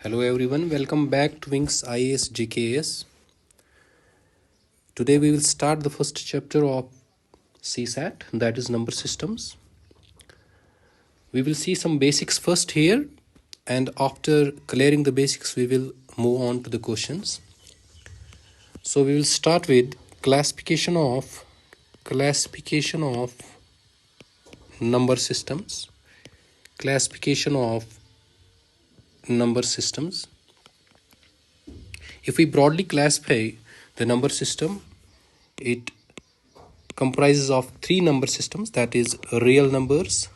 Hello everyone, welcome back to Wings IAS GKS. Today we will start the first chapter of CSAT, that is number systems. We will see some basics first here, and after clearing the basics we will move on to the questions. So we will start with classification of number systems. Classification of number systems. If we broadly classify the number system, it comprises of three number systems, that is real numbers,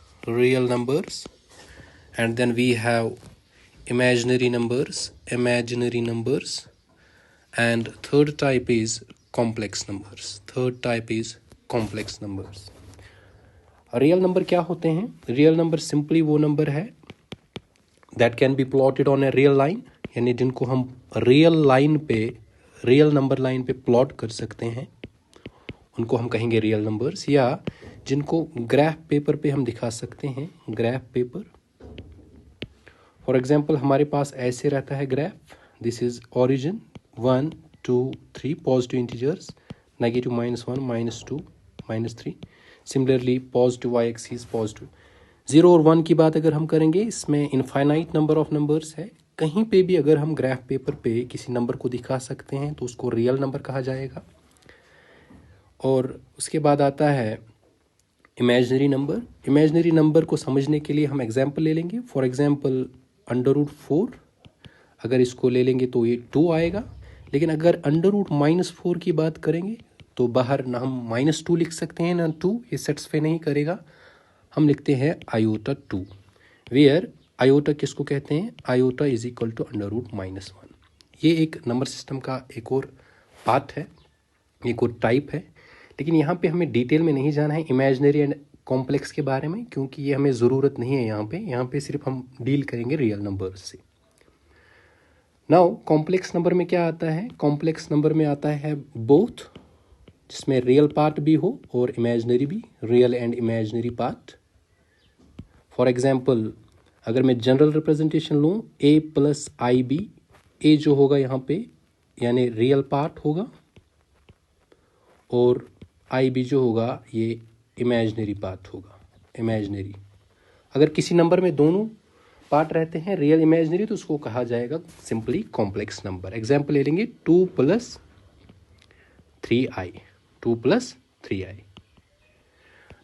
and then we have imaginary numbers, and third type is complex numbers. Real number क्या होते हैं? Real number simply वो number है that can be plotted on a real line, यानी जिनको हम real number line पे plot कर सकते हैं, उनको हम कहेंगे रियल नंबर्स, या जिनको ग्राफ पेपर पे हम दिखा सकते हैं, ग्राफ पेपर. फॉर एग्जांपल हमारे पास ऐसे रहता है graph. This is origin 1 2 3 positive integers, negative -1 -2 -3. Similarly positive Y axis positive. 0 और 1 की बात अगर हम करेंगे, इसमें इनफाइनाइट नंबर ऑफ नंबर्स है. कहीं पे भी अगर हम ग्राफ पेपर पे किसी नंबर को दिखा सकते हैं तो उसको रियल नंबर कहा जाएगा. और उसके बाद आता है इमेजिनरी नंबर. इमेजिनरी नंबर को समझने के लिए हम एग्जाम्पल ले लेंगे. फॉर एग्जाम्पल √4, अगर इसको ले लेंगे तो ये 2 आएगा. लेकिन अगर √-4 की बात करेंगे तो बाहर ना हम -2 लिख सकते हैं ना 2, ये सेटिस्फाई नहीं करेगा. हम लिखते हैं आयोटा 2, वेयर आयोटा किसको कहते हैं? Iota is equal to √-1. ये एक नंबर सिस्टम का एक और पार्ट है, एक और टाइप है. लेकिन यहाँ पे हमें डिटेल में नहीं जाना है इमेजिनरी एंड कॉम्प्लेक्स के बारे में, क्योंकि ये हमें ज़रूरत नहीं है. यहाँ पे सिर्फ हम डील करेंगे रियल नंबर्स से. नाउ कॉम्प्लेक्स नंबर में क्या आता है? कॉम्प्लेक्स नंबर में आता है बोथ, जिसमें रियल पार्ट भी हो और इमेजिनरी भी, real and imaginary part. For example अगर मैं जनरल रिप्रेजेंटेशन लूँ a+ib, ए जो होगा यहाँ पे यानी रियल पार्ट होगा, और ib जो होगा ये इमेजिनरी पार्ट होगा. इमेजिनरी अगर किसी नंबर में दोनों पार्ट रहते हैं, रियल इमेजिनरी, तो उसको कहा जाएगा सिंपली कॉम्प्लेक्स नंबर. एग्जाम्पल ले लेंगे 2 + 3i.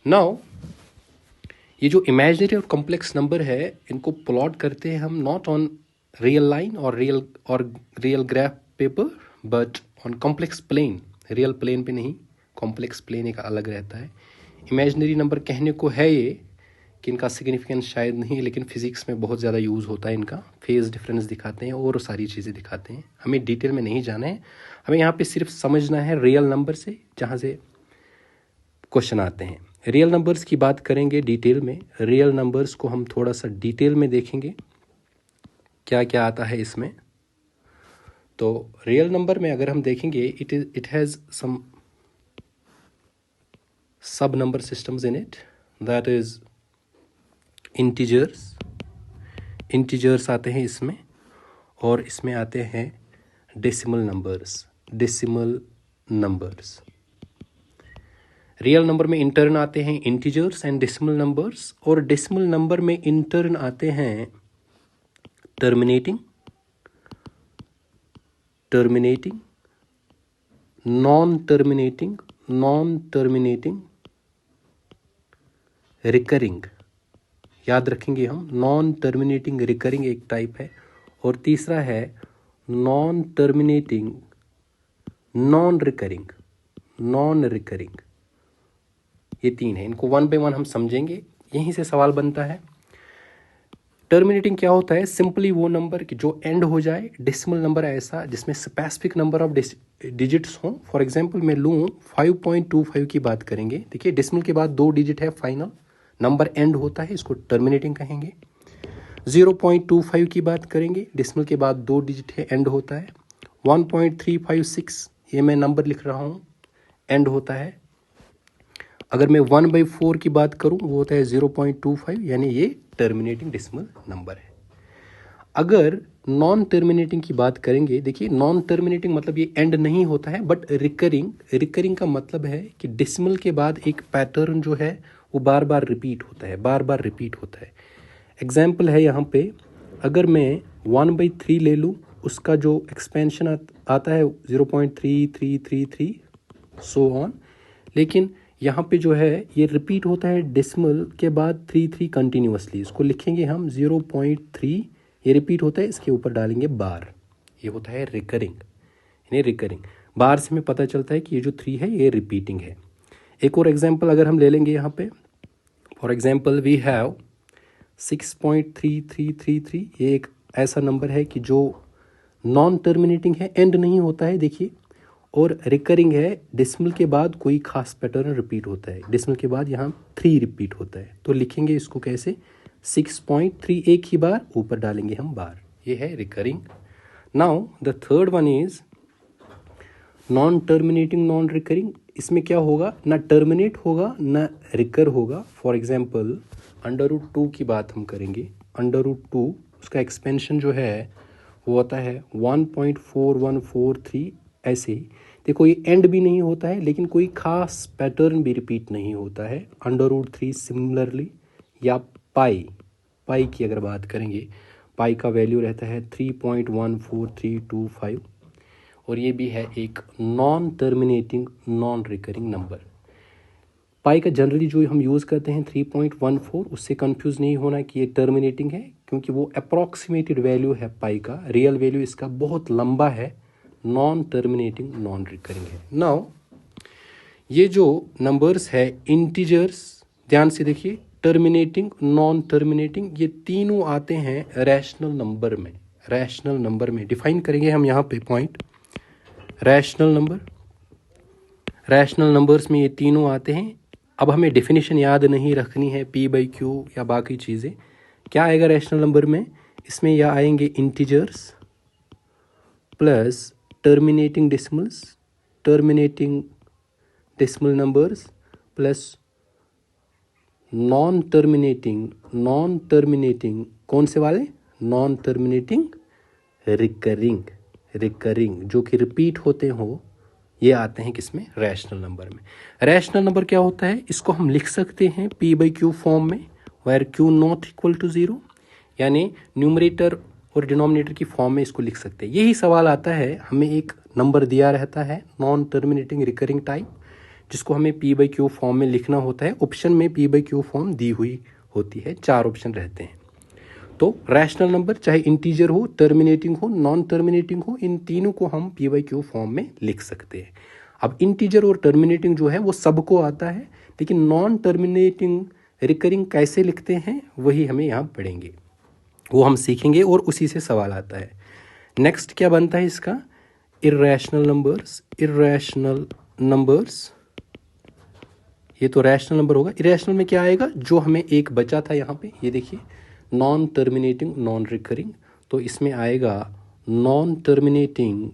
नाउ ये जो इमेजिनरी और कॉम्प्लेक्स नंबर है, इनको प्लॉट करते हैं हम नॉट ऑन रियल लाइन और real graph paper, but on complex plane. Real plane पे नहीं, कॉम्प्लेक्स प्लेन एक अलग रहता है. इमेजिनरी नंबर कहने को है ये कि इनका सिग्निफिकेंस शायद नहीं, लेकिन फिजिक्स में बहुत ज़्यादा यूज़ होता है इनका. फेज डिफरेंस दिखाते हैं और सारी चीज़ें दिखाते हैं. हमें डिटेल में नहीं जाना है, हमें यहाँ पे सिर्फ समझना है रियल नंबर से जहाँ से क्वेश्चन आते हैं. रियल नंबर्स की बात करेंगे डिटेल में. रियल नंबर्स को हम थोड़ा सा डिटेल में देखेंगे क्या क्या आता है इसमें. तो रियल नंबर में अगर हम देखेंगे, इट हैज़ सम सब number systems in it, that is integers आते हैं इसमें, और इसमें आते हैं डेसिमल नंबर्स. रियल नंबर में इंटर्न आते हैं इंटीजर्स एंड डेसिमल नंबर्स, और डेसिमल नंबर में इंटर्न आते हैं टर्मिनेटिंग, नॉन टर्मिनेटिंग, रिकरिंग. याद रखेंगे हम, नॉन टर्मिनेटिंग रिकरिंग एक टाइप है, और तीसरा है नॉन टर्मिनेटिंग नॉन रिकरिंग. ये 3 है. इनको 1 बाय 1 हम समझेंगे. यहीं से सवाल बनता है, टर्मिनेटिंग क्या होता है? सिंपली वो नंबर कि जो एंड हो जाए. डेसिमल नंबर ऐसा जिसमें स्पेसिफिक नंबर ऑफ डिजिट्स हों. फॉर एग्जांपल मैं लूँ 5.25 की बात करेंगे. देखिए डेसिमल के बाद 2 डिजिट है, फाइनल नंबर एंड होता है, इसको टर्मिनेटिंग कहेंगे. 0.25 की बात करेंगे, डेसिमल के बाद 2 डिजिट है, एंड होता है. 1.356 ये मैं नंबर लिख रहा हूँ, एंड होता है. अगर मैं 1/4 की बात करूँ, वो होता है 0.25, यानी ये टर्मिनेटिंग डेसिमल नंबर है. अगर नॉन टर्मिनेटिंग की बात करेंगे, देखिए नॉन टर्मिनेटिंग मतलब ये एंड नहीं होता है, बट रिकरिंग का मतलब है कि डेसिमल के बाद एक पैटर्न जो है वो बार बार रिपीट होता है। एग्जाम्पल है यहाँ पे, अगर मैं 1/3 ले लूँ, उसका जो एक्सपेंशन आता है 0.3333 सो ऑन, लेकिन यहाँ पे जो है ये रिपीट होता है डेसिमल के बाद 3 कंटिन्यूसली। इसको लिखेंगे हम 0.3, ये रिपीट होता है, इसके ऊपर डालेंगे बार, ये होता है रिकरिंग। यानी रिकरिंग बार से हमें पता चलता है कि ये जो 3 है ये रिपीटिंग है। एक और एग्जाम्पल अगर हम ले लेंगे यहाँ पे, फॉर एग्जाम्पल वी हैव 6.3333, ये एक ऐसा नंबर है कि जो नॉन टर्मिनेटिंग है, एंड नहीं होता है देखिए, और रिकरिंग है, डेसिमल के बाद कोई खास पैटर्न रिपीट होता है, डेसिमल के बाद यहाँ 3 रिपीट होता है। तो लिखेंगे इसको कैसे, 6.3 एक ही बार, ऊपर डालेंगे हम बार, ये है recurring. Now the third one is non terminating non recurring. इसमें क्या होगा, ना टर्मिनेट होगा ना रिकर होगा। फॉर एग्जाम्पल √2 की बात हम करेंगे, √2 उसका एक्सपेंशन जो है वो होता है 1.4143, ऐसे ही देखो ये एंड भी नहीं होता है, लेकिन कोई खास पैटर्न भी रिपीट नहीं होता है। √3 सिमिलरली, या पाई की अगर बात करेंगे, पाई का वैल्यू रहता है 3.14325, और ये भी है एक non terminating non recurring number. Pi का जनरली जो हम यूज़ करते हैं 3.14, उससे कंफ्यूज नहीं होना कि ये टर्मिनेटिंग है, क्योंकि वो अप्रॉक्सीमेटेड वैल्यू है पाई का, रियल वैल्यू इसका बहुत लंबा है, नॉन टर्मिनेटिंग नॉन रिकरिंग है। नाउ ये जो नंबर्स है इंटीजर्स, ध्यान से देखिए, टर्मिनेटिंग नॉन टर्मिनेटिंग, ये तीनों आते हैं रैशनल नंबर में। रैशनल नंबर में डिफाइन करेंगे हम यहाँ पे पॉइंट, रैशनल नंबर्स में ये तीनों आते हैं। अब हमें डेफिनेशन याद नहीं रखनी है, P/Q या बाकी चीज़ें। क्या आएगा रैशनल नंबर में, इसमें या आएंगे integers plus terminating decimal numbers plus non terminating कौन से वाले, नॉन टर्मिनेटिंग रिकरिंग जो कि रिपीट होते हो, ये आते हैं किसमें, रैशनल नंबर में। रैशनल नंबर क्या होता है, इसको हम लिख सकते हैं P/Q फॉर्म में, where Q not equal to 0, यानी न्यूमरेटर और डिनोमिनेटर की फॉर्म में इसको लिख सकते हैं। यही सवाल आता है, हमें एक नंबर दिया रहता है नॉन टर्मिनेटिंग रिकरिंग टाइप, जिसको हमें P/Q फॉर्म में लिखना होता है। ऑप्शन में P/Q फॉर्म दी हुई होती है, 4 ऑप्शन रहते हैं। तो रैशनल नंबर चाहे इंटीजर हो, टर्मिनेटिंग हो, नॉन टर्मिनेटिंग हो, इन तीनों को हम P/Q फॉर्म में लिख सकते हैं। अब इंटीजर और टर्मिनेटिंग जो है वो सबको आता है, लेकिन नॉन टर्मिनेटिंग रिकरिंग कैसे लिखते हैं वही हमें यहाँ पढ़ेंगे, वो हम सीखेंगे, और उसी से सवाल आता है। नेक्स्ट क्या बनता है इसका, इर्रेशनल नंबर्स, ये तो रैशनल नंबर होगा। इरेशनल में क्या आएगा, जो हमें एक बचा था यहाँ पे, ये देखिए नॉन टर्मिनेटिंग नॉन रिकरिंग, तो इसमें आएगा नॉन टर्मिनेटिंग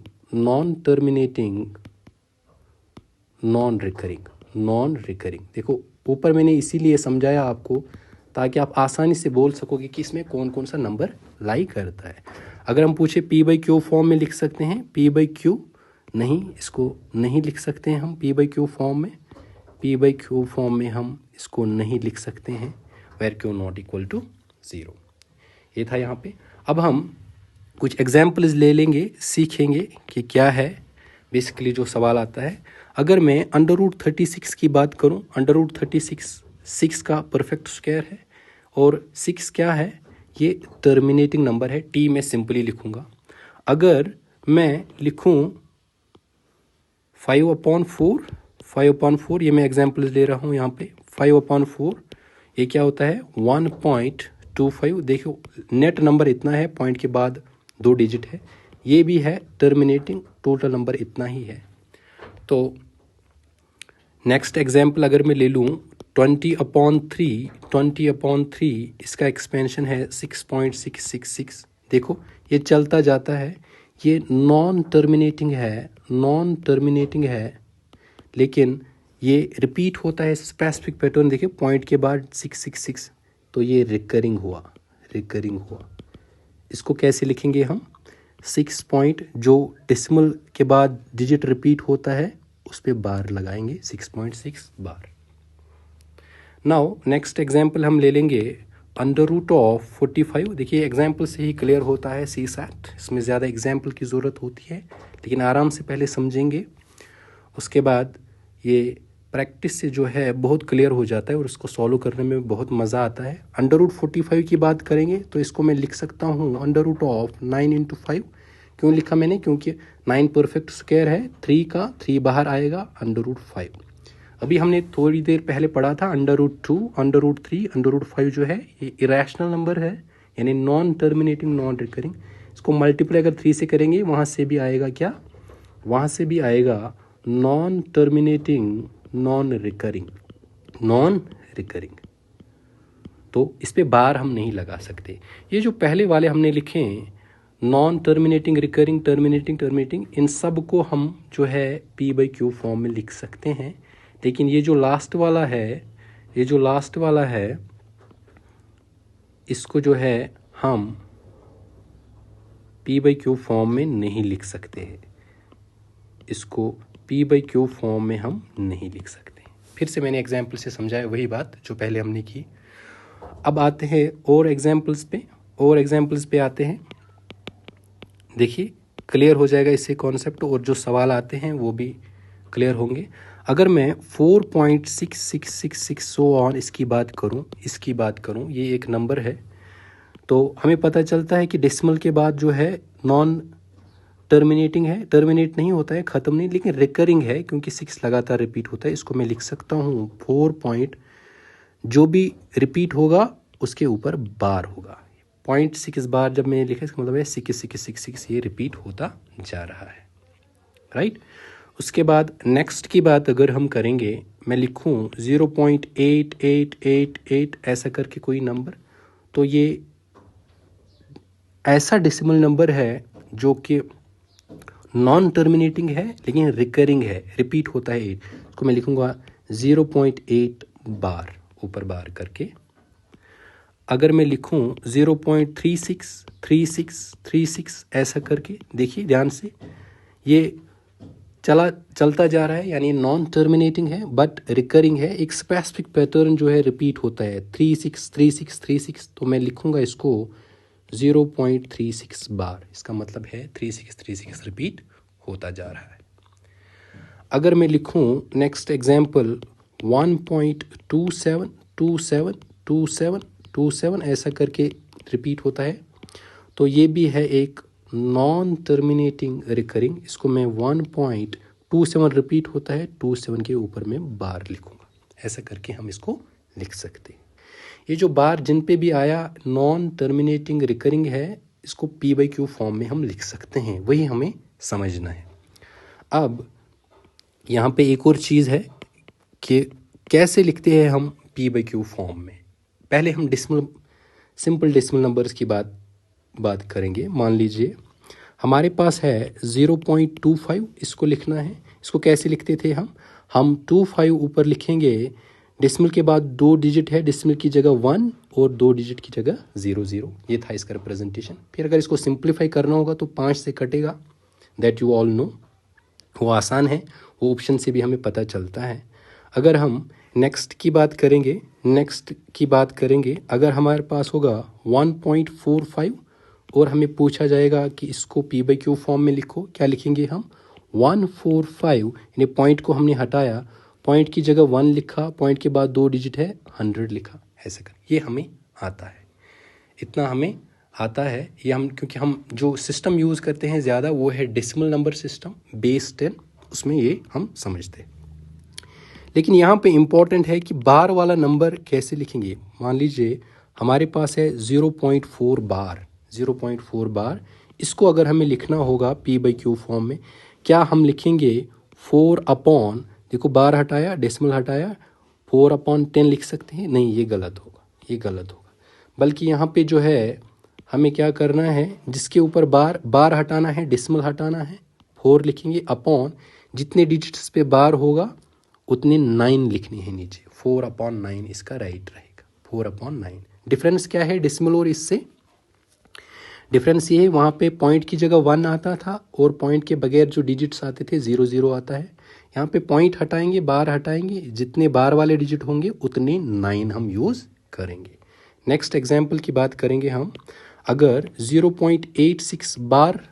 नॉन रिकरिंग। देखो ऊपर मैंने इसीलिए समझाया आपको, ताकि आप आसानी से बोल सकोगे कि इसमें कौन कौन सा नंबर लाई करता है। अगर हम पूछे P/Q फॉर्म में लिख सकते हैं, P/Q नहीं, इसको नहीं लिख सकते हैं हम P/Q फॉर्म में, P/Q फॉर्म में हम इसको नहीं लिख सकते हैं, where Q not equal to 0। ये था यहाँ पे। अब हम कुछ एग्जाम्पल्स ले लेंगे, सीखेंगे कि क्या है बेसिकली जो सवाल आता है। अगर मैं √36 की बात करूँ, √36 6 का परफेक्ट स्क्वायर है, और 6 क्या है, ये टर्मिनेटिंग नंबर है, T में सिंपली लिखूँगा। अगर मैं लिखूँ 5/4, ये मैं एग्जाम्पल्स ले रहा हूँ यहाँ पे, 5/4 ये क्या होता है 1.25। देखो नेट नंबर इतना है, पॉइंट के बाद 2 डिजिट है, ये भी है टर्मिनेटिंग, टोटल नंबर इतना ही है। तो नेक्स्ट एग्जाम्पल अगर मैं ले लूँ 20/3, इसका एक्सपेंशन है 6.666। देखो ये चलता जाता है, ये नॉन टर्मिनेटिंग है, लेकिन ये रिपीट होता है स्पेसिफिक पैटर्न। देखिए पॉइंट के बाद 666, तो ये रिकरिंग हुआ। इसको कैसे लिखेंगे हम, 6 पॉइंट जो डेसिमल के बाद डिजिट रिपीट होता है उस पर बार लगाएंगे, 6.6 बार। नाउ नेक्स्ट एग्जाम्पल हम ले लेंगे √45। देखिए एग्जाम्पल से ही क्लियर होता है CSAT, इसमें ज़्यादा एग्जाम्पल की ज़रूरत होती है, लेकिन आराम से पहले समझेंगे, उसके बाद ये प्रैक्टिस से जो है बहुत क्लियर हो जाता है और उसको सॉल्व करने में बहुत मज़ा आता है। √45 की बात करेंगे तो इसको मैं लिख सकता हूँ √9 × 5। क्यों लिखा मैंने, क्योंकि 9 परफेक्ट स्क्वायर है, 3 का 3 बाहर आएगा, √5। अभी हमने थोड़ी देर पहले पढ़ा था √2, √3, √5 जो है ये इरेशनल नंबर है, यानी नॉन टर्मिनेटिंग नॉन रिकरिंग। इसको मल्टीप्लाई अगर 3 से करेंगे वहाँ से भी आएगा क्या, वहाँ से भी आएगा नॉन टर्मिनेटिंग नॉन रिकरिंग। तो इस पे बार हम नहीं लगा सकते। ये जो पहले वाले हमने लिखे नॉन टर्मिनेटिंग रिकरिंग टर्मिनेटिंग, इन सब को हम जो है P/Q फॉर्म में लिख सकते हैं, लेकिन ये जो लास्ट वाला है इसको जो है हम P/Q फॉर्म में नहीं लिख सकते हैं, इसको P/Q फॉर्म में हम नहीं लिख सकते। फिर से मैंने एग्जाम्पल से समझाया वही बात जो पहले हमने की। अब आते हैं और एग्जाम्पल्स पे आते हैं। देखिए क्लियर हो जाएगा इससे कॉन्सेप्ट, और जो सवाल आते हैं वो भी क्लियर होंगे। अगर मैं 4.6666 सो ऑन इसकी बात करूं, ये एक नंबर है, तो हमें पता चलता है कि डेसिमल के बाद जो है नॉन टर्मिनेटिंग है, टर्मिनेट नहीं होता है, ख़त्म नहीं, लेकिन रिकरिंग है क्योंकि 6 लगातार रिपीट होता है। इसको मैं लिख सकता हूँ 4 पॉइंट, जो भी रिपीट होगा उसके ऊपर बार होगा। 0.6 बार जब मैंने लिखा इसका मतलब है 6 ये रिपीट होता जा रहा है, राइट। उसके बाद नेक्स्ट की बात अगर हम करेंगे, मैं लिखूँ 0.8888 ऐसा करके कोई नंबर, तो ये ऐसा डेसिमल नंबर है जो कि नॉन टर्मिनेटिंग है लेकिन रिकरिंग है, रिपीट होता है 8। इसको मैं लिखूँगा 0.8 बार, ऊपर बार करके। अगर मैं लिखूँ 0.363636 ऐसा करके, देखिए ध्यान से, ये चलता जा रहा है, यानी नॉन टर्मिनेटिंग है बट रिकरिंग है, एक स्पेसिफिक पैटर्न जो है रिपीट होता है 363636। तो मैं लिखूँगा इसको 0.36 बार, इसका मतलब है 3636 रिपीट होता जा रहा है। अगर मैं लिखूँ नेक्स्ट एग्जाम्पल 1.27272727 ऐसा करके रिपीट होता है, तो ये भी है एक नॉन टर्मिनेटिंग रिकरिंग। इसको मैं 1.27 रिपीट होता है, 27 के ऊपर में बार लिखूँगा, ऐसा करके हम इसको लिख सकते हैं। ये जो बार जिन पे भी आया नॉन टर्मिनेटिंग रिकरिंग है, इसको P/Q फॉर्म में हम लिख सकते हैं, वही हमें समझना है। अब यहाँ पे एक और चीज़ है कि कैसे लिखते हैं हम P/Q फॉर्म में। पहले हम सिंपल डेसिमल नंबर्स की बात करेंगे। मान लीजिए हमारे पास है 0.25, इसको लिखना है। इसको कैसे लिखते थे हम 25 ऊपर लिखेंगे, डेसिमल के बाद 2 डिजिट है, डेसिमल की जगह 1 और 2 डिजिट की जगह 00, ये था इसका रिप्रेजेंटेशन। फिर अगर इसको सिंप्लीफाई करना होगा तो 5 से कटेगा, दैट यू ऑल नो, वो आसान है, वो ऑप्शन से भी हमें पता चलता है। अगर हम नेक्स्ट की बात करेंगे, अगर हमारे पास होगा 1.45 और हमें पूछा जाएगा कि इसको P/Q फॉर्म में लिखो, क्या लिखेंगे हम 145, यानी पॉइंट को हमने हटाया, पॉइंट की जगह 1 लिखा, पॉइंट के बाद 2 डिजिट है, 100 लिखा, ऐसा कर। ये हमें आता है, इतना हमें आता है। ये हम, क्योंकि हम जो सिस्टम यूज़ करते हैं ज़्यादा वो है डेसिमल नंबर सिस्टम, बेस 10, उसमें ये हम समझते हैं। लेकिन यहाँ पे इम्पॉर्टेंट है कि बार वाला नंबर कैसे लिखेंगे। मान लीजिए हमारे पास है 0.4 बार, इसको अगर हमें लिखना होगा P/Q फॉर्म में, क्या हम लिखेंगे 4 अपॉन, देखो बार हटाया, डेसिमल हटाया, 4/10 लिख सकते हैं? नहीं, ये गलत होगा। बल्कि यहाँ पे जो है हमें क्या करना है, जिसके ऊपर बार हटाना है, डेसिमल हटाना है, 4 लिखेंगे, अपॉन जितने डिजिट्स पे बार होगा उतने 9 लिखने हैं नीचे, 4/9 इसका राइट रहेगा, 4/9। डिफरेंस क्या है डेसिमल और इससे? डिफरेंस ये है, वहाँ पे पॉइंट की जगह 1 आता था और पॉइंट के बगैर जो डिजिट्स आते थे 0 0 आता है। यहाँ पे पॉइंट हटाएंगे, बार हटाएंगे, जितने बार वाले डिजिट होंगे उतने 9 हम यूज़ करेंगे। नेक्स्ट एग्जाम्पल की बात करेंगे हम। अगर 0.86 बार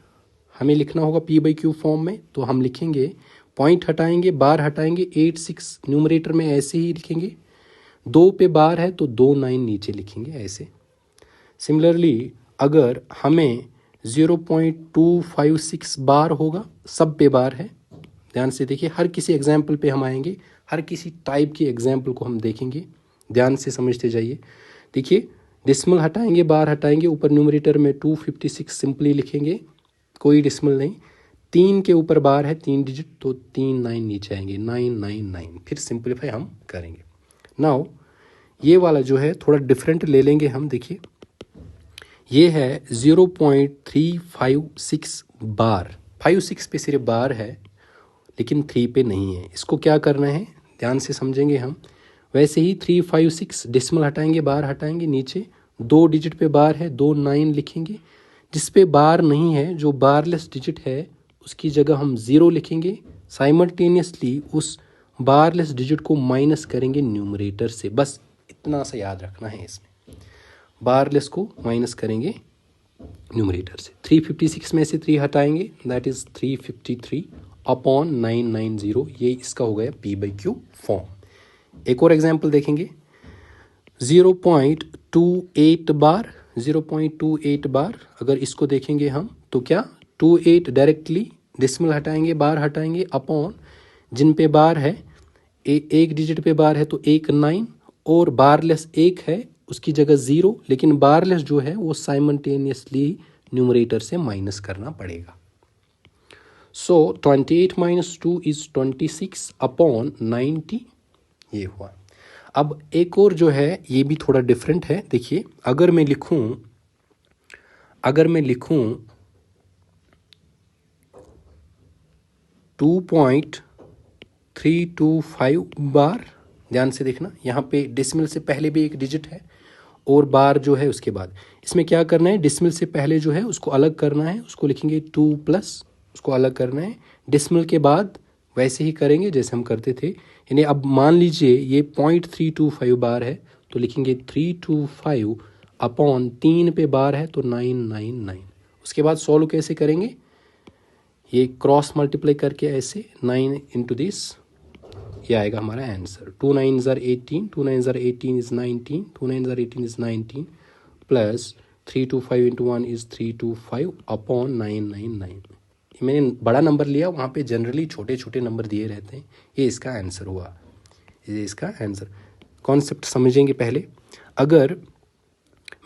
हमें लिखना होगा p/q फॉर्म में, तो हम लिखेंगे पॉइंट हटाएंगे, बार हटाएंगे, 86 न्यूमरेटर में ऐसे ही लिखेंगे, 2 पे बार है तो 2 9 नीचे लिखेंगे ऐसे। सिमिलरली अगर हमें 0.256 बार होगा, सब पे बार है, ध्यान से देखिए, हर किसी एग्जाम्पल पे हम आएंगे, हर किसी टाइप की एग्जाम्पल को हम देखेंगे, ध्यान से समझते जाइए। देखिए, डिस्मल हटाएंगे, बार हटाएंगे, ऊपर न्यूमरेटर में 256 सिंपली लिखेंगे, कोई डिस्मल नहीं, 3 के ऊपर बार है 3 डिजिट तो 3 9 नीचे आएंगे, 999, फिर सिंपलीफाई हम करेंगे। नाउ ये वाला जो है थोड़ा डिफरेंट ले लेंगे हम। देखिए, ये है 0.356 बार, 56 पे सिर्फ बार है लेकिन 3 पे नहीं है। इसको क्या करना है, ध्यान से समझेंगे हम। वैसे ही 356 डिस्मल हटाएंगे, बार हटाएंगे, नीचे 2 डिजिट पे बार है, 2 9 लिखेंगे। जिस पे बार नहीं है, जो बारलेस डिजिट है, उसकी जगह हम 0 लिखेंगे। साइमल्टेनियसली उस बारलेस डिजिट को माइनस करेंगे न्यूमरेटर से, बस इतना सा याद रखना है। इसमें बारलेस को माइनस करेंगे न्यूमरेटर से। 356 में से 3 हटाएंगे, दैट इज 353 अपॉन 990, ये इसका हो गया p/q फॉर्म। एक और एग्जाम्पल देखेंगे, 0.28 बार, 0.28 बार अगर इसको देखेंगे हम तो क्या, 28 डायरेक्टली डिस्मल हटाएंगे, बार हटाएंगे, अपॉन जिन पे बार है, एक डिजिट पे बार है तो 1 9, और बारलेस 1 है उसकी जगह 0, लेकिन बारलेस जो है वो साइमल्टेनियसली न्यूमरेटर से माइनस करना पड़ेगा। सो 28 - 2 इज 26 अपॉन 90, ये हुआ। अब एक और जो है ये भी थोड़ा डिफरेंट है। देखिए, अगर मैं लिखूं 2.325 बार, ध्यान से देखना, यहाँ पे डिस्मिल से पहले भी एक डिजिट है और बार जो है उसके बाद। इसमें क्या करना है, डिस्मिल से पहले जो है उसको अलग करना है, उसको लिखेंगे 2+, उसको अलग करना है। डिस्मिल के बाद वैसे ही करेंगे जैसे हम करते थे, यानी अब मान लीजिए ये 0.325 बार है तो लिखेंगे 325 अपॉन 3 पे बार है तो 999। उसके बाद सॉल्व कैसे करेंगे, ये क्रॉस मल्टीप्लाई करके ऐसे 9 इंटू दिस, ये आएगा हमारा answer. 2 9s are 18, 2 9s are 18 is 19, 2 9s are 18 is 19, plus 325 into 1 is 325 upon 999। मैंने बड़ा नंबर लिया, वहाँ पे जनरली छोटे छोटे नंबर दिए रहते हैं, ये इसका आंसर हुआ, ये इसका आंसर। कॉन्सेप्ट समझेंगे पहले। अगर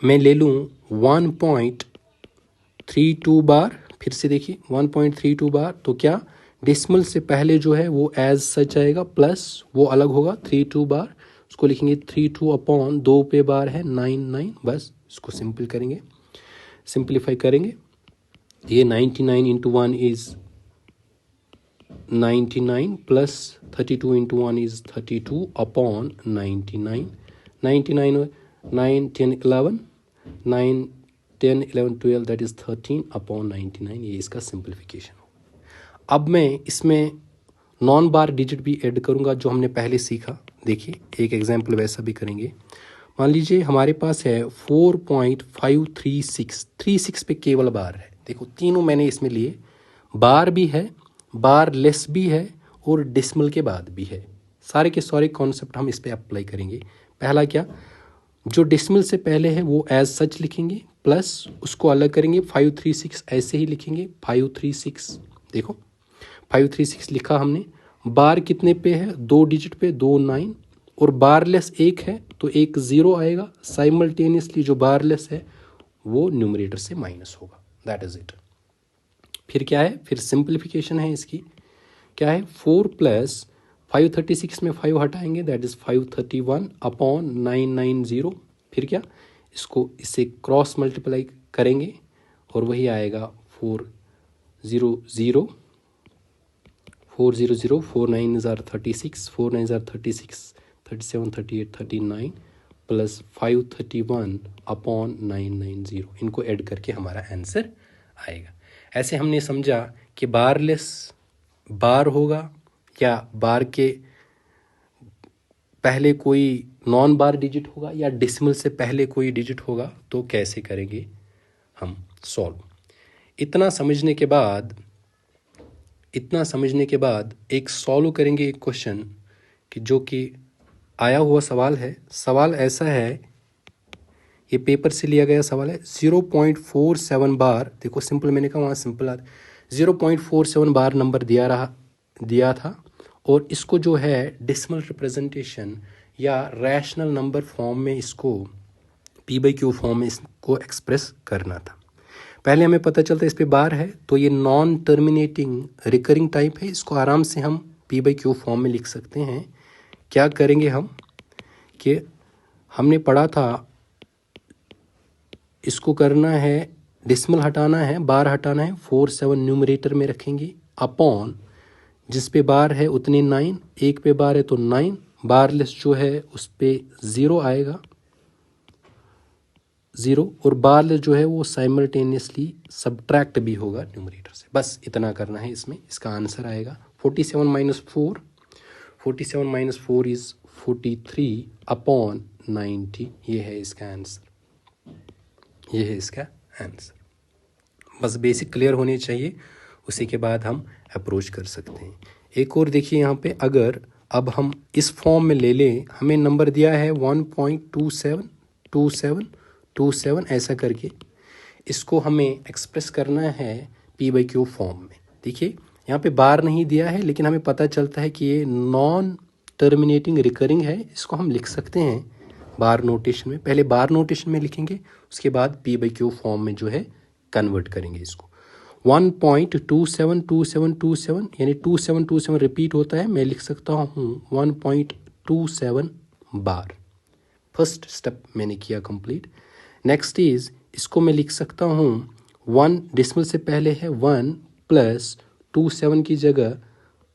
मैं ले लूँ 1.32 बार, फिर से देखिए 1.32 बार, तो क्या डिस्मल से पहले जो है वो एज सच आएगा, प्लस वो अलग होगा 32 बार, उसको लिखेंगे 32 अपॉन 2 पे बार है 99, बस इसको सिंपल करेंगे, सिंप्लीफाई करेंगे। ये 99 into 1 is 99 plus 32 into 1 is 32 upon 99, 99 9 10 11 9 10 11 12 that is 13 upon 99, ये इसका सिंप्लीफिकेशन हो। अब मैं इसमें नॉन बार डिजिट भी ऐड करूंगा जो हमने पहले सीखा। देखिए, एक एग्जांपल वैसा भी करेंगे। मान लीजिए हमारे पास है 4.536, 36 पे केवल बार है। देखो, तीनों मैंने इसमें लिए, बार भी है, बार लेस भी है और डिस्मल के बाद भी है। सारे के सारे कॉन्सेप्ट हम इस पे अप्लाई करेंगे। पहला क्या, जो डिस्मल से पहले है वो एज सच लिखेंगे, प्लस उसको अलग करेंगे, 536 ऐसे ही लिखेंगे, 536। देखो 536 लिखा हमने, बार कितने पे है, 2 डिजिट पे, 2 9, और बारलेस 1 है तो एक 0 आएगा। साइमल्टेनियसली जो बारलेस है वो न्यूमरेटर से माइनस होगा, दैट इज इट। फिर क्या है, फिर सिंप्लीफिकेशन है इसकी, क्या है, 4 प्लस 536 में 5 हटाएंगे, दैट इज 531 अपॉन 990। फिर क्या, इसको इससे क्रॉस मल्टीप्लाई करेंगे और वही आएगा 400, 400, 4 9s are 36, 4 9s are 36, 37 38 39 plus 531 upon 990, इनको ऐड करके हमारा आंसर आएगा। ऐसे हमने समझा कि बारलेस बार होगा या बार के पहले कोई नॉन बार डिजिट होगा या डेसिमल से पहले कोई डिजिट होगा, तो कैसे करेंगे हम सॉल्व। इतना समझने के बाद एक सॉल्व करेंगे एक क्वेश्चन कि जो कि आया हुआ सवाल है। सवाल ऐसा है, ये पेपर से लिया गया सवाल है। 0.47 बार, देखो सिंपल, मैंने कहा वहाँ सिंपल आ 0.47 बार नंबर दिया था, और इसको जो है डेसिमल रिप्रेजेंटेशन या रैशनल नंबर फॉर्म में, इसको p/q फॉर्म में इसको एक्सप्रेस करना था। पहले हमें पता चलता है इस पे बार है, तो ये नॉन टर्मिनेटिंग रिकरिंग टाइप है, इसको आराम से हम p/q फॉर्म में लिख सकते हैं। क्या करेंगे हम कि हमने पढ़ा था, इसको करना है, डेसिमल हटाना है, बार हटाना है, 47 न्यूमरेटर में रखेंगे, अपॉन जिस पे बार है उतने 9, एक पे बार है तो 9, बारलेस जो है उस पे 0 आएगा, 0, और बारलेस जो है वो साइमल्टेनियसली सब्ट्रैक्ट भी होगा न्यूमरेटर से। बस इतना करना है इसमें, इसका आंसर आएगा 47 माइनस 4, 47 माइनस 4 इज 43 अपॉन 90, ये है इसका आंसर, ये है इसका आंसर। बस बेसिक क्लियर होने चाहिए, उसी के बाद हम अप्रोच कर सकते हैं। एक और देखिए यहाँ पे, अगर अब हम इस फॉर्म में ले लें, हमें नंबर दिया है 1.272727 ऐसा करके, इसको हमें एक्सप्रेस करना है p/q फॉर्म में। देखिए यहाँ पे बार नहीं दिया है, लेकिन हमें पता चलता है कि ये नॉन टर्मिनेटिंग रिकरिंग है, इसको हम लिख सकते हैं बार नोटेशन में। पहले बार नोटेशन में लिखेंगे, उसके बाद p/q फॉर्म में जो है कन्वर्ट करेंगे इसको। 1.272727 यानी 2727 रिपीट होता है, मैं लिख सकता हूँ 1.27 बार। फर्स्ट स्टेप मैंने किया कंप्लीट। नेक्स्ट इज, इसको मैं लिख सकता हूँ 1 डेसिमल से पहले है 1 प्लस 27 की जगह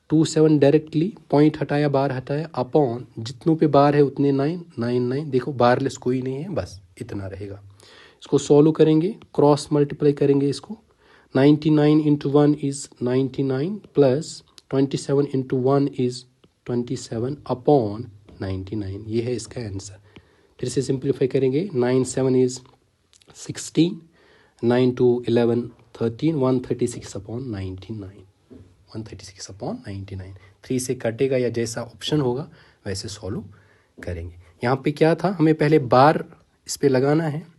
27 डायरेक्टली, पॉइंट हटाया बार हटाया, अपॉन जितनों पे बार है उतने 9, देखो बारलेस कोई नहीं है, बस इतना रहेगा। इसको सॉल्व करेंगे, क्रॉस मल्टीप्लाई करेंगे इसको। 99 into 1 is 99 plus 27 into 1 is 27 upon 99, ये है इसका आंसर। फिर से सिंप्लीफाई करेंगे, 9 7 इज 16, 9 2 11 13, 136 अपॉन 99, 136 अपॉन 99। 3 से कटेगा या जैसा ऑप्शन होगा वैसे सॉल्व करेंगे। यहाँ पे क्या था, हमें पहले बार इस पे लगाना है,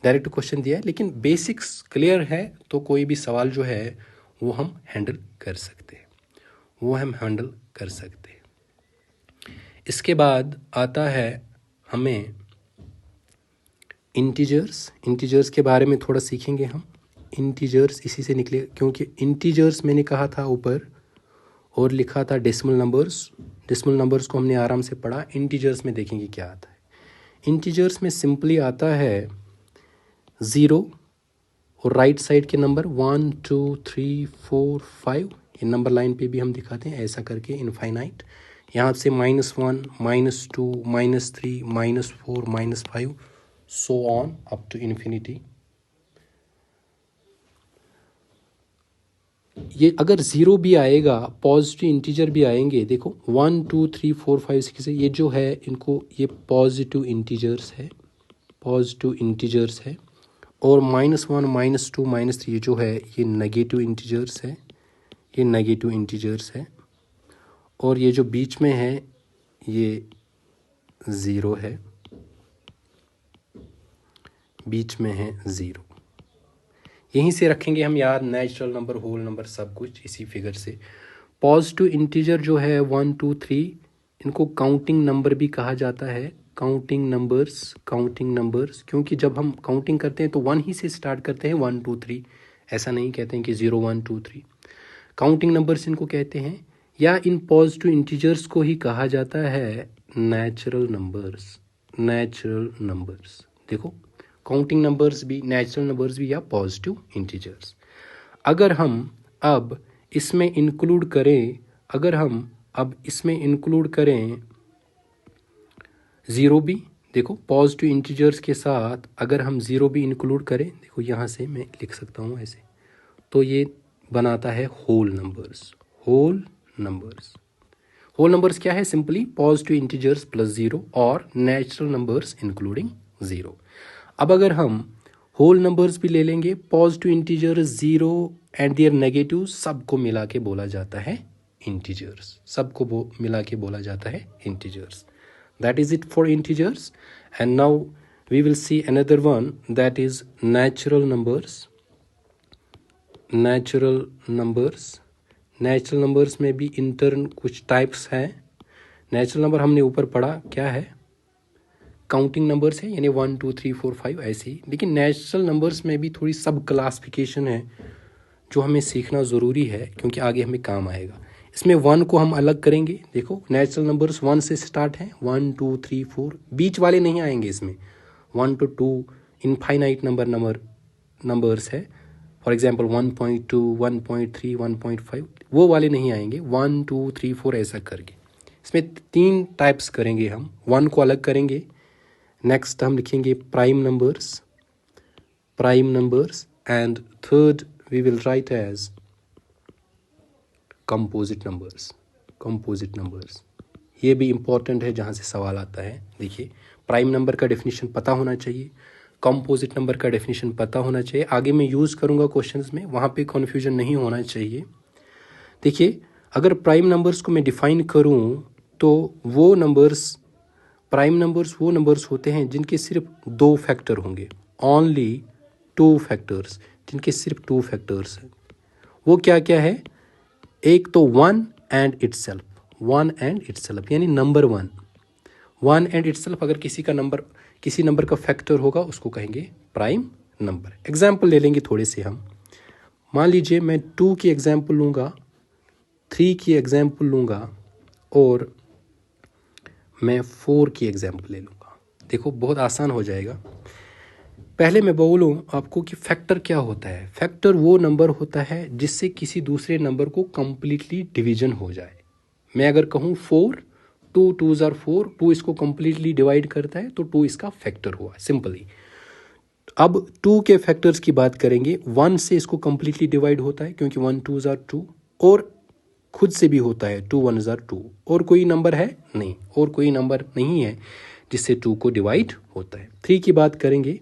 डायरेक्ट क्वेश्चन दिया है, लेकिन बेसिक्स क्लियर है तो कोई भी सवाल जो है वो हम हैंडल कर सकते हैं, इसके बाद आता है हमें इंटीजर्स के बारे में थोड़ा सीखेंगे हम। इंटीजर्स इसी से निकले, क्योंकि इंटीजर्स मैंने कहा था ऊपर और लिखा था डेसिमल नंबर्स को हमने आराम से पढ़ा। इंटीजर्स में देखेंगे क्या आता है। इंटीजर्स में सिंपली आता है 0 और राइट साइड के नंबर 1 2 3 4 5, ये नंबर लाइन पे भी हम दिखाते हैं ऐसा करके इनफाइनाइट। यहाँ से -1 -2 -3 -4 -5 so on up to infinity. ये अगर 0 भी आएगा, पॉजिटिव इंटीजर भी आएंगे, देखो 1 2 3 4 5 6, ये जो है इनको, ये पॉजिटिव इंटीजर्स है, और -1 -2 -3 ये जो है ये नेगेटिव इंटीजर्स है, और ये जो बीच में है ये 0 है, बीच में है 0। यहीं से रखेंगे हम याद, नेचुरल नंबर, होल नंबर, सब कुछ इसी फिगर से। पॉजिटिव इंटीजर जो है 1 2 3, इनको काउंटिंग नंबर भी कहा जाता है, काउंटिंग नंबर्स, क्योंकि जब हम काउंटिंग करते हैं तो 1 ही से स्टार्ट करते हैं, 1 2 3, ऐसा नहीं कहते हैं कि 0 1 2 3। काउंटिंग नंबर्स इनको कहते हैं, या इन पॉजिटिव इंटीजर्स को ही कहा जाता है नेचुरल नंबर्स। देखो काउंटिंग नंबर्स भी, नेचुरल नंबर्स भी, या पॉजिटिव इंटीजर्स। अगर हम अब इसमें इंक्लूड करें 0 भी, देखो पॉजिटिव इंटीजर्स के साथ अगर हम ज़ीरो भी इंक्लूड करें, देखो यहाँ से मैं लिख सकता हूँ ऐसे, तो ये बनाता है whole numbers. Whole numbers, whole numbers क्या है? Simply positive integers plus zero और नेचुरल नंबर्स इंक्लूडिंग ज़ीरो। अब अगर हम होल नंबर्स भी ले लेंगे, positive integers, zero and their negative, सबको मिला के बोला जाता है इंटीजर्स। सबको मिला के बोला जाता है integers. That is it for integers. And now we will see another one, that is natural numbers. Natural numbers. Natural numbers में भी in turn कुछ types हैं। Natural number हमने ऊपर पढ़ा क्या है? काउंटिंग नंबर्स है, यानी 1 2 3 4 5 ऐसे ही। लेकिन नेचुरल नंबर्स में भी थोड़ी सब क्लासिफिकेशन है जो हमें सीखना ज़रूरी है, क्योंकि आगे हमें काम आएगा। इसमें 1 को हम अलग करेंगे। देखो नेचुरल नंबर्स 1 से स्टार्ट हैं, 1 2 3 4, बीच वाले नहीं आएंगे इसमें। 1 to 2 इनफाइनाइट नंबर्स है, फॉर एग्जांपल 1.2 1.3 1.5, वो वाले नहीं आएंगे। 1 2 3 4 ऐसा करके इसमें 3 टाइप्स करेंगे हम। 1 को अलग करेंगे, नेक्स्ट हम लिखेंगे prime numbers, and third we will write as composite numbers. ये भी इम्पॉर्टेंट है, जहाँ से सवाल आता है। देखिए प्राइम नंबर का डेफिनेशन पता होना चाहिए, कंपोजिट नंबर का डेफिनेशन पता होना चाहिए। आगे मैं यूज़ करूँगा क्वेश्चंस में, वहाँ पे कन्फ्यूजन नहीं होना चाहिए। देखिए अगर प्राइम नंबर्स को मैं डिफाइन करूँ तो प्राइम नंबर्स वो नंबर्स होते हैं जिनके सिर्फ 2 फैक्टर होंगे, ओनली 2 फैक्टर्स, जिनके सिर्फ 2 फैक्टर्स हैं। वो क्या क्या है? एक तो 1 एंड इटसेल्फ, यानी नंबर 1 एंड इटसेल्फ। अगर किसी नंबर का फैक्टर होगा उसको कहेंगे प्राइम नंबर। एग्जाम्पल ले लेंगे थोड़े से हम। मान लीजिए मैं 2 की एग्जाम्पल लूँगा, 3 की एग्जाम्पल लूँगा और मैं 4 की एग्जाम्पल ले लूँगा। देखो बहुत आसान हो जाएगा। पहले मैं बोलूँ आपको कि फैक्टर क्या होता है। फैक्टर वो नंबर होता है जिससे किसी दूसरे नंबर को कम्प्लीटली डिवीजन हो जाए। मैं अगर कहूँ 4, 2 2s are 4, 2 इसको कम्प्लीटली डिवाइड करता है, तो 2 इसका फैक्टर हुआ सिंपली। अब 2 के फैक्टर्स की बात करेंगे। 1 से इसको कम्प्लीटली डिवाइड होता है क्योंकि 1 2s are 2, और खुद से भी होता है 2 1s are 2। और कोई नंबर है नहीं, और कोई नंबर नहीं है जिससे 2 को डिवाइड होता है। 3 की बात करेंगे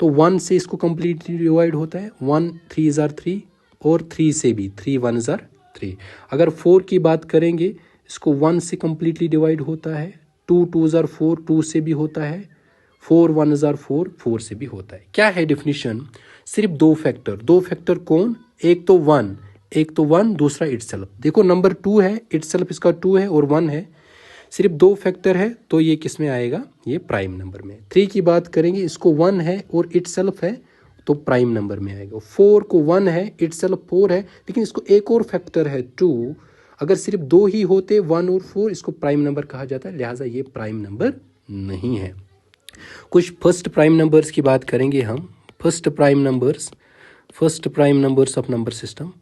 तो 1 से इसको कम्प्लीटली डिवाइड होता है, 1 3s are 3, और 3 से भी 3 1s are 3। अगर 4 की बात करेंगे, इसको 1 से कम्प्लीटली डिवाइड होता है, 2 2s are 4, 2 से भी होता है, 4 1s are 4, 4 से भी होता है। क्या है डेफिनेशन? सिर्फ 2 फैक्टर कौन? एक तो 1, दूसरा इटसेल्फ। देखो नंबर 2 है, इटसेल्फ इसका 2 है और 1 है, सिर्फ 2 फैक्टर है, तो ये किस में आएगा? ये प्राइम नंबर में। 3 की बात करेंगे, इसको 1 है और इटसेल्फ है, तो प्राइम नंबर में आएगा। 4 को 1 है, इटसेल्फ 4 है, लेकिन इसको एक और फैक्टर है 2। अगर सिर्फ 2 ही होते 1 और 4, इसको प्राइम नंबर कहा जाता है, लिहाजा ये प्राइम नंबर नहीं है। कुछ फर्स्ट प्राइम नंबर्स की बात करेंगे हम। First prime numbers of number system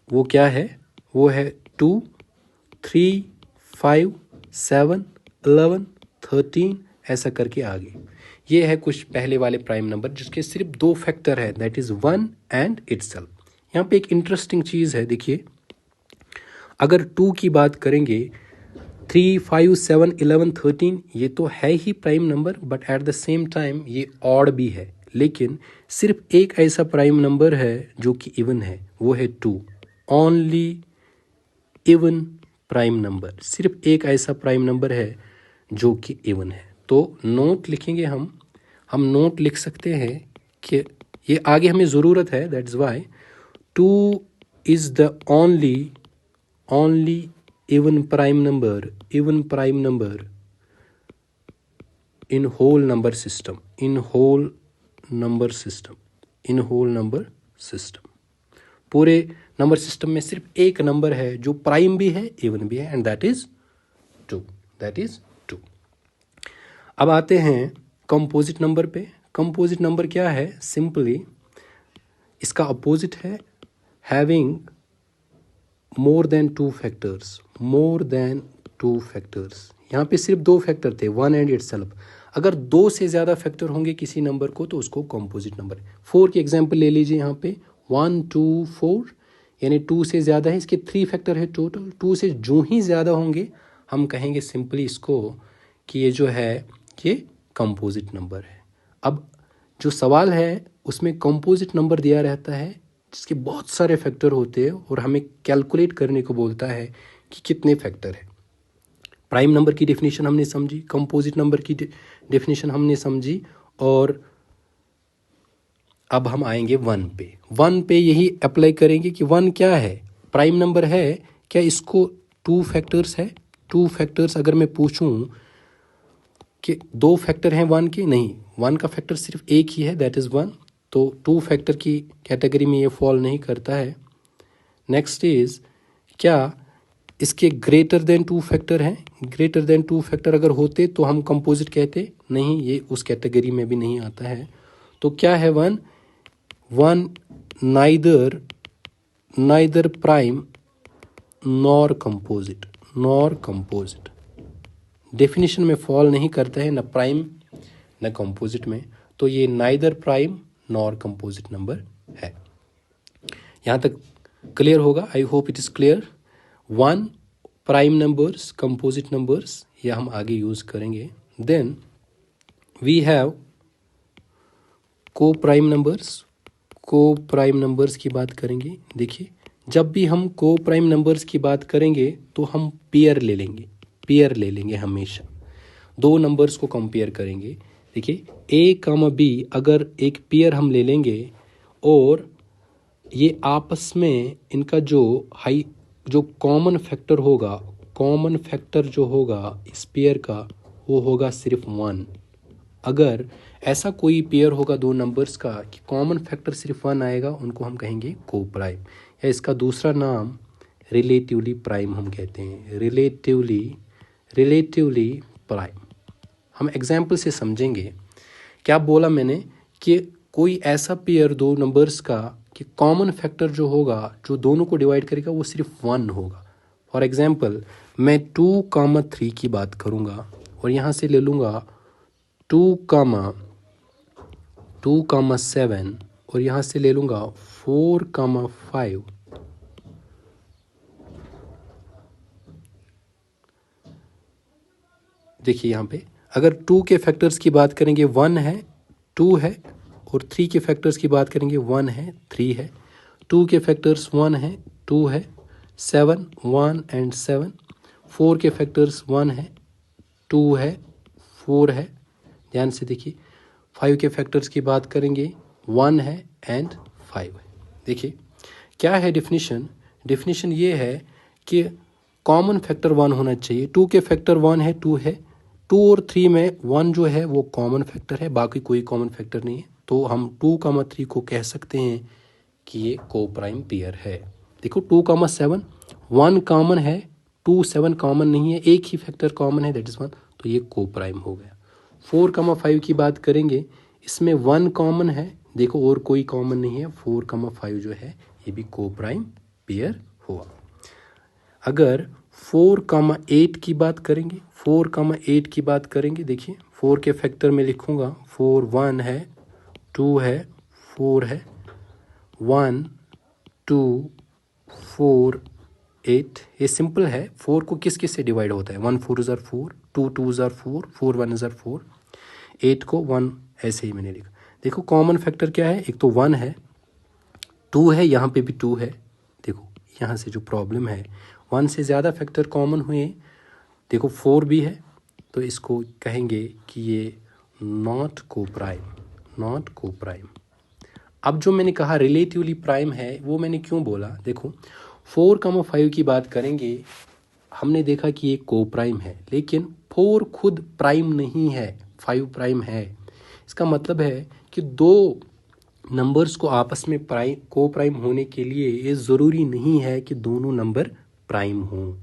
वो क्या है? वो है 2 3 5 7 11 13, ऐसा करके आगे। ये है कुछ पहले वाले प्राइम नंबर जिसके सिर्फ 2 फैक्टर है, दैट इज 1 एंड इटसेल्फ। यहाँ पे एक इंटरेस्टिंग चीज़ है, देखिए अगर 2 की बात करेंगे, 3 5 7 11 13, ये तो है ही prime number, but at the same time ये ऑड भी है। लेकिन सिर्फ एक ऐसा प्राइम नंबर है जो कि इवन है, वो है 2। ओनली इवन प्राइम नंबर, सिर्फ एक ऐसा प्राइम नंबर है जो कि इवन है। तो नोट लिखेंगे हम नोट लिख सकते हैं कि ये आगे हमें ज़रूरत है, that's why 2 is the only even prime number in whole number system. पूरे नंबर सिस्टम में सिर्फ एक नंबर है जो प्राइम भी है, इवन भी है, एंड दैट इज 2। अब आते हैं कंपोजिट नंबर पे। कंपोजिट नंबर क्या है? सिंपली इसका अपोजिट है having more than two factors. यहाँ पे सिर्फ 2 फैक्टर थे, 1 एंड इटसेल्फ। अगर 2 से ज़्यादा फैक्टर होंगे किसी नंबर को तो उसको कंपोजिट नंबर। 4 की एग्जांपल ले लीजिए यहाँ पे, 1 2 4, यानी 2 से ज़्यादा है, इसके 3 फैक्टर है टोटल। 2 से जो ही ज़्यादा होंगे हम कहेंगे सिंपली इसको कि ये जो है ये कंपोजिट नंबर है। अब जो सवाल है उसमें कंपोजिट नंबर दिया रहता है जिसके बहुत सारे फैक्टर होते हैं और हमें कैलकुलेट करने को बोलता है कि कितने फैक्टर है। प्राइम नंबर की डेफिनेशन हमने समझी, कंपोजिट नंबर की डेफिनेशन हमने समझी, और अब हम आएंगे 1 पे। 1 पे यही अप्लाई करेंगे कि 1 क्या है, प्राइम नंबर है क्या, इसको 2 फैक्टर्स है। 2 फैक्टर्स अगर मैं पूछूं कि 2 फैक्टर हैं 1 के, नहीं, 1 का फैक्टर सिर्फ एक ही है, दैट इज़ 1, तो 2 फैक्टर की कैटेगरी में ये फॉल नहीं करता है। नेक्स्ट इज क्या इसके ग्रेटर देन 2 फैक्टर हैं, ग्रेटर देन 2 फैक्टर अगर होते तो हम कंपोजिट कहते, नहीं, ये उस कैटेगरी में भी नहीं आता है। तो क्या है 1 neither prime nor composite, definition में फॉल नहीं करता है, न प्राइम न कंपोजिट में, तो ये neither prime nor composite number है। यहाँ तक क्लियर होगा, I hope it is clear. 1 prime numbers, composite numbers, यह हम आगे यूज़ करेंगे। देन वी हैव को प्राइम नंबर्स की बात करेंगे। देखिए, जब भी हम को प्राइम नंबर्स की बात करेंगे तो हम पेयर ले लेंगे हमेशा। 2 नंबर्स को कंपेयर करेंगे। देखिए, ए कॉमा बी अगर एक पेयर हम ले लेंगे और ये आपस में इनका जो कॉमन फैक्टर जो होगा इस पेयर का, वो होगा सिर्फ 1। अगर ऐसा कोई पेयर होगा 2 नंबर्स का कि कॉमन फैक्टर सिर्फ 1 आएगा, उनको हम कहेंगे को प्राइम, या इसका दूसरा नाम रिलेटिवली प्राइम हम कहते हैं, रिलेटिवली प्राइम। हम एग्जाम्पल से समझेंगे। क्या बोला मैंने कि कोई ऐसा पेयर 2 नंबर्स का कि कॉमन फैक्टर जो होगा, जो दोनों को डिवाइड करेगा, वो सिर्फ 1 होगा। फॉर एग्जाम्पल मैं 2,3 की बात करूँगा और यहाँ से ले लूँगा 2,7 और यहाँ से ले लूँगा 4,5। देखिए यहाँ पे अगर 2 के फैक्टर्स की बात करेंगे 1 है, 2 है, और 3 के फैक्टर्स की बात करेंगे 1 है, 3 है। 2 के फैक्टर्स 1 है, 2 है, 7, 1 एंड 7। 4 के फैक्टर्स 1 है, 2 है, 4 है। ध्यान से देखिए, 5 के फैक्टर्स की बात करेंगे 1 है एंड 5 है। देखिए क्या है डेफिनेशन ये है कि कॉमन फैक्टर 1 होना चाहिए। 2 के फैक्टर 1 है, 2 है, 2 और 3 में 1 जो है वो कॉमन फैक्टर है, बाकी कोई कॉमन फैक्टर नहीं है, तो हम 2,3 को कह सकते हैं कि ये को प्राइम पेयर है। देखो 2,7 1 कॉमन है, 2 7 कॉमन नहीं है, एक ही फैक्टर कॉमन है, दैट इज़ 1, तो ये को प्राइम हो गया। 4,5 की बात करेंगे, इसमें 1 कॉमन है, देखो और कोई कॉमन नहीं है, 4,5 जो है ये भी को प्राइम पेयर हुआ। अगर 4,8 की बात करेंगे, 4,8 की बात करेंगे, देखिए 4 के फैक्टर में लिखूंगा 4, 1 है, 2 है, 4 है, 1 2 4 8। ये सिंपल है। 4 को किस किस से डिवाइड होता है, 1 4 ज़र 4, 2 2 ज़र 4, 4 1 ज़र 4, 8 को 1 ऐसे ही मैंने लिखा। देखो कॉमन फैक्टर क्या है, एक तो 1 है, 2 है, यहाँ पे भी 2 है। देखो यहाँ से जो प्रॉब्लम है, 1 से ज़्यादा फैक्टर कॉमन हुए, देखो 4 भी है, तो इसको कहेंगे कि ये नॉट को प्राइम। अब जो मैंने कहा रिलेटिवली प्राइम है, वो मैंने क्यों बोला, देखो 4,5 की बात करेंगे, हमने देखा कि ये को प्राइम है, लेकिन 4 खुद प्राइम नहीं है, 5 प्राइम है। इसका मतलब है कि 2 नंबर्स को आपस में को प्राइम होने के लिए ये ज़रूरी नहीं है कि दोनों नंबर प्राइम हों।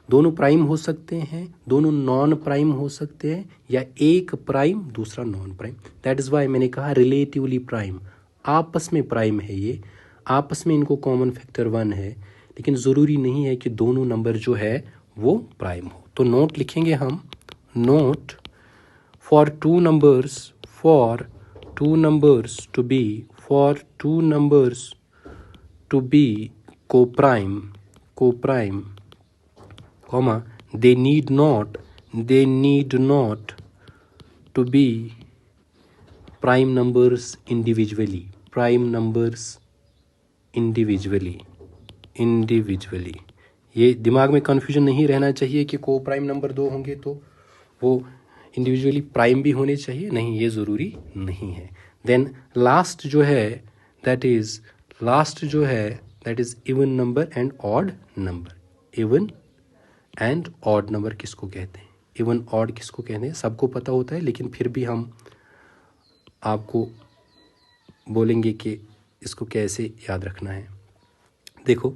दोनों प्राइम हो सकते हैं, दोनों नॉन प्राइम हो सकते हैं, या एक प्राइम दूसरा non prime. That is why मैंने कहा रिलेटिवली प्राइम, आपस में प्राइम है, ये आपस में इनको कॉमन फैक्टर 1 है, लेकिन ज़रूरी नहीं है कि दोनों नंबर जो है वो प्राइम हो। तो नोट लिखेंगे हम note for two numbers to be co-prime, comma, they need not to be prime numbers individually. ये दिमाग में कन्फ्यूजन नहीं रहना चाहिए कि को प्राइम नंबर दो होंगे तो वो इंडिविजुअली प्राइम भी होने चाहिए, नहीं, ये ज़रूरी नहीं है. देन लास्ट जो है that is even number and odd number. Even and odd number किसको कहते हैं, इवन ऑड किसको कहते हैं, सबको पता होता है, लेकिन फिर भी हम आपको बोलेंगे कि इसको कैसे याद रखना है. देखो,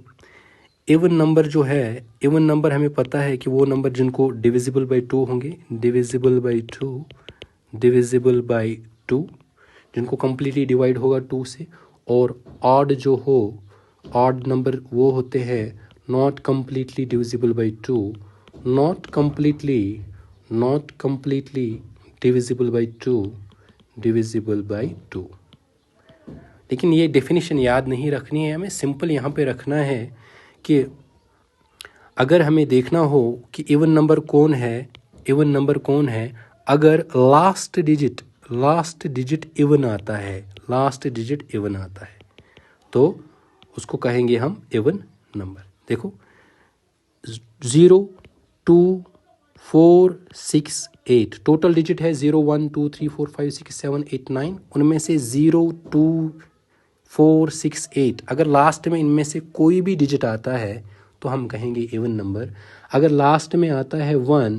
इवन नंबर जो है, इवन नंबर हमें पता है कि वो नंबर जिनको डिविजिबल बाई टू होंगे, डिविजिबल बाई टू, जिनको कम्प्लीटली डिवाइड होगा टू से. और ऑड जो हो, ऑड नंबर वो होते हैं not completely divisible by two, not completely divisible by two. लेकिन ये डेफिनेशन याद नहीं रखनी है हमें, सिंपल यहाँ पे रखना है कि अगर हमें देखना हो कि इवन नंबर कौन है, अगर लास्ट डिजिट इवन आता है, तो उसको कहेंगे हम इवन नंबर. देखो 0 2 4 6 8 टोटल डिजिट है 0 1 2 3 4 5 6 7 8 9. उनमें से 0 2 4 6 8 अगर लास्ट में इनमें से कोई भी डिजिट आता है तो हम कहेंगे इवन नंबर. अगर लास्ट में आता है 1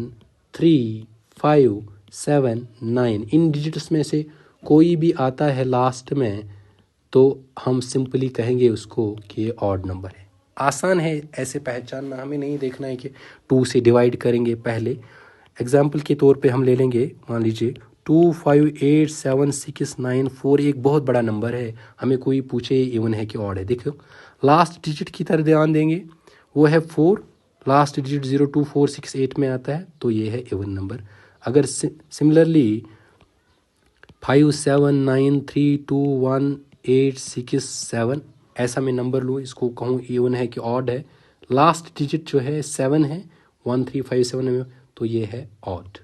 3 5 7 9, इन डिजिट्स में से कोई भी आता है लास्ट में, तो हम सिंपली कहेंगे उसको कि ये ऑड नंबर है. आसान है ऐसे पहचानना, हमें नहीं देखना है कि 2 से डिवाइड करेंगे. पहले एग्जाम्पल के तौर पे हम ले लेंगे, मान लीजिए 2 5 8 7 6 9 4 एक बहुत बड़ा नंबर है, हमें कोई पूछे इवन है कि ऑड है. देखो लास्ट डिजिट की तरफ ध्यान देंगे, वो है 4, लास्ट डिजिट 0 2 4 6 8 में आता है, तो ये है इवन नंबर. अगर सिमिलरली 5 7 9 3 2 1 8 6 7 ऐसा मैं नंबर लूँ, इसको कहूँ इवन है कि ऑड है, लास्ट डिजिट जो है 7 है 1 3 5 7 में, तो ये है ऑड.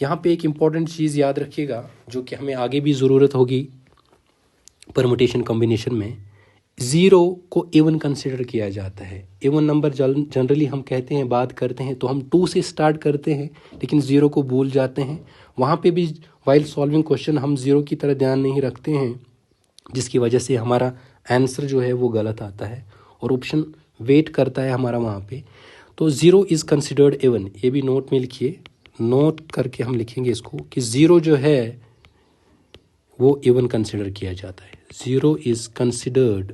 यहाँ पे एक इम्पॉर्टेंट चीज़ याद रखिएगा जो कि हमें आगे भी ज़रूरत होगी परमुटेशन कॉम्बिनेशन में. 0 को इवन कंसिडर किया जाता है. इवन नंबर जनरली हम कहते हैं, बात करते हैं तो हम 2 से स्टार्ट करते हैं, लेकिन 0 को भूल जाते हैं. वहाँ पे भी वाइल सॉल्विंग क्वेश्चन हम 0 की तरह ध्यान नहीं रखते हैं, जिसकी वजह से हमारा आंसर जो है वो गलत आता है और ऑप्शन वेट करता है हमारा वहाँ पे. तो 0 इज़ कंसिडर्ड इवन, ये भी नोट में लिखिए, नोट करके हम लिखेंगे इसको कि 0 जो है वो इवन कंसिडर किया जाता है. 0 इज़ कंसिडर्ड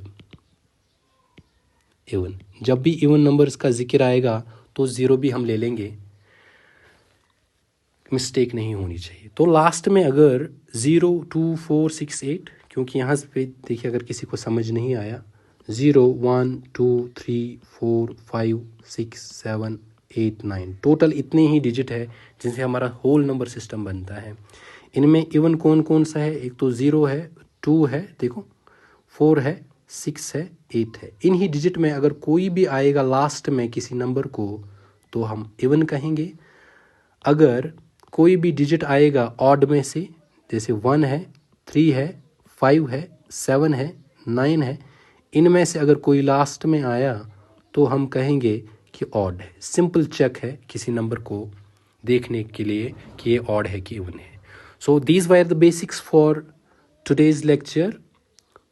इवन. जब भी इवन नंबर्स का जिक्र आएगा तो 0 भी हम ले लेंगे, मिस्टेक नहीं होनी चाहिए. तो लास्ट में अगर 0 2 4 6 8, क्योंकि यहाँ पे देखिए अगर किसी को समझ नहीं आया, 0 1 2 3 4 5 6 7 8 9 टोटल इतने ही डिजिट है जिनसे हमारा होल नंबर सिस्टम बनता है. इनमें इवन कौन कौन सा है, एक तो 0 है, 2 है, देखो 4 है, 6 है, 8 है. इन ही डिजिट में अगर कोई भी आएगा लास्ट में किसी नंबर को तो हम इवन कहेंगे. अगर कोई भी डिजिट आएगा ऑड में से, जैसे 1 है, 3 है, 5 है, 7 है, 9 है, इनमें से अगर कोई लास्ट में आया तो हम कहेंगे कि ऑड है. सिंपल चेक है किसी नंबर को देखने के लिए कि ये ऑड है कि इवन है. So these were the basics for today's lecture.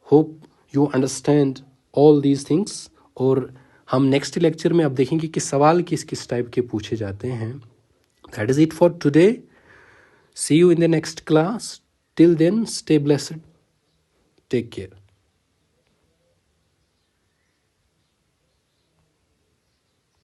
Hope you understand all these things. और हम नेक्स्ट लेक्चर में अब देखेंगे कि सवाल किस किस टाइप के पूछे जाते हैं. That is it for today. See you in the next class. Till then, stay blessed. Take care.